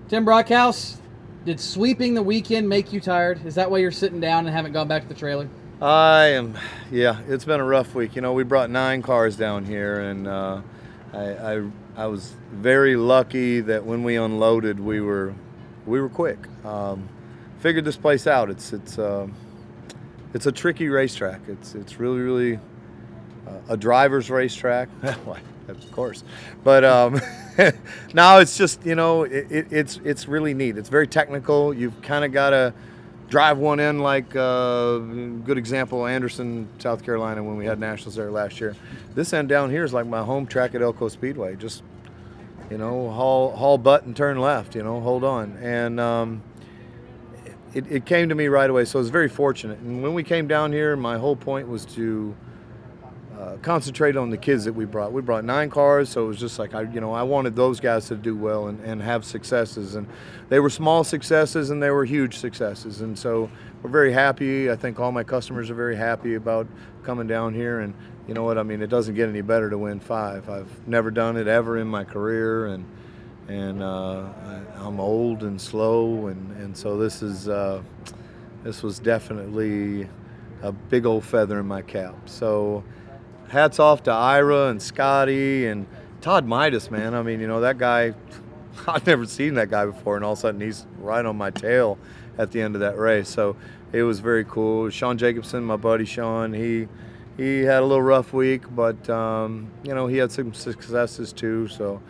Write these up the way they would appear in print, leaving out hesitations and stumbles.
Tim Brockhouse, did sweeping the weekend make you tired? Is that why you're sitting down and haven't gone back to the trailer? Yeah, it's been a rough week. You know, we brought 9 cars down here, and I was very lucky that when we unloaded, we were quick. Figured this place out. It's a tricky racetrack. It's really a driver's racetrack. Well, of course, but now it's just, you know, it's really neat. It's very technical. You've kind of got to drive one in, like good example, Anderson, South Carolina, when we had nationals there last year. This end down here is like my home track at Elko Speedway. Just, you know, haul butt and turn left. You know, hold on. And it came to me right away. So I was very fortunate. And when we came down here, my whole point was to concentrate on the kids that we brought. We brought 9 cars, so it was just like, I wanted those guys to do well and have successes. And they were small successes and they were huge successes. And so we're very happy. I think all my customers are very happy about coming down here. And you know what, I mean, it doesn't get any better to win 5. I've never done it ever in my career, and I'm old and slow, and so this was definitely a big old feather in my cap. So hats off to Ira and Scotty and Todd Midas, man. I mean, you know, that guy, I've never seen that guy before, and all of a sudden he's right on my tail at the end of that race. So it was very cool. Sean Jacobson, my buddy Sean, he had a little rough week, but you know, he had some successes too. So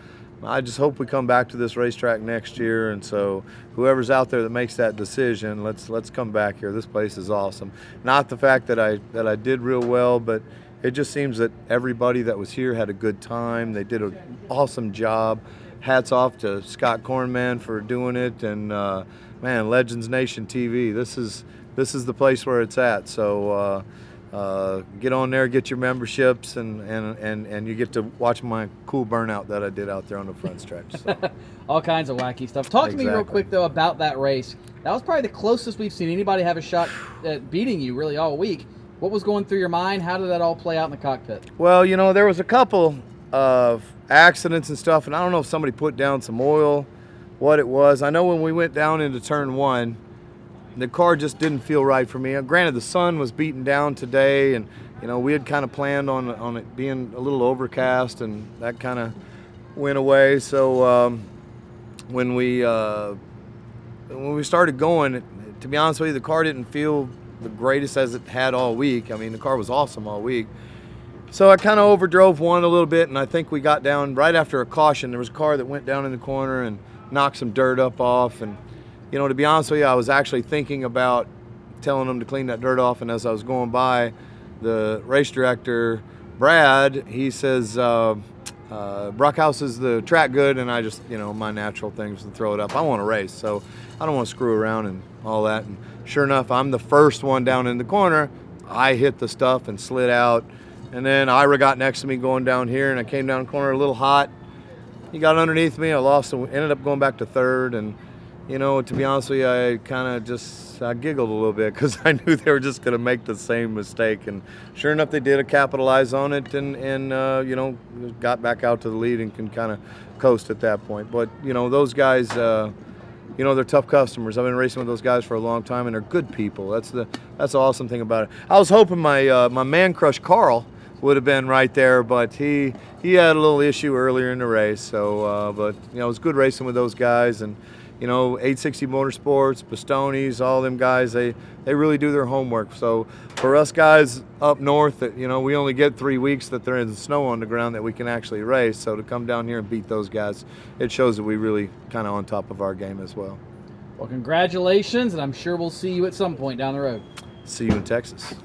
I just hope we come back to this racetrack next year. And so whoever's out there that makes that decision, let's come back here. This place is awesome. Not the fact that I did real well, but it just seems that everybody that was here had a good time. They did an awesome job. Hats off to Scott Kornman for doing it, and man, LegendsNation TV. This is the place where it's at. So get on there, get your memberships, and you get to watch my cool burnout that I did out there on the front stretch. So. All kinds of wacky stuff. Talk to me real quick, though, about that race. That was probably the closest we've seen anybody have a shot at beating you really all week. What was going through your mind? How did that all play out in the cockpit? Well, you know, there was a couple of accidents and stuff, and I don't know if somebody put down some oil, what it was. I know when we went down into turn 1, the car just didn't feel right for me. Granted, the sun was beaten down today, and you know, we had kind of planned on it being a little overcast, and that kind of went away. So when we started going, to be honest with you, the car didn't feel the greatest as it had all week. I mean, the car was awesome all week. So I kind of overdrove one a little bit, and I think we got down right after a caution. There was a car that went down in the corner and knocked some dirt up off. And, you know, to be honest with you, I was actually thinking about telling them to clean that dirt off. And as I was going by, the race director, Brad, he says, Brockhouse, is the track good? And I just, you know, my natural thing is to throw it up. I want to race, so I don't want to screw around and all that. And sure enough, I'm the first one down in the corner. I hit the stuff and slid out. And then Ira got next to me going down here, and I came down the corner a little hot. He got underneath me. I lost, ended up going back to 3rd. And, you know, to be honest with you, I kind of just giggled a little bit because I knew they were just going to make the same mistake. And sure enough, they did capitalize on it and you know, got back out to the lead and can kind of coast at that point. But, you know, those guys, you know, they're tough customers. I've been racing with those guys for a long time, and they're good people. That's the awesome thing about it. I was hoping my man crush Carl would have been right there, but he had a little issue earlier in the race. So, but you know, it was good racing with those guys, and you know, 860 Motorsports, Bastonis, all them guys, they really do their homework. So for us guys up north, that, you know, we only get 3 weeks that there is snow on the ground that we can actually race. So to come down here and beat those guys, it shows that we really kind of on top of our game as well. Well, congratulations, and I'm sure we'll see you at some point down the road. See you in Texas.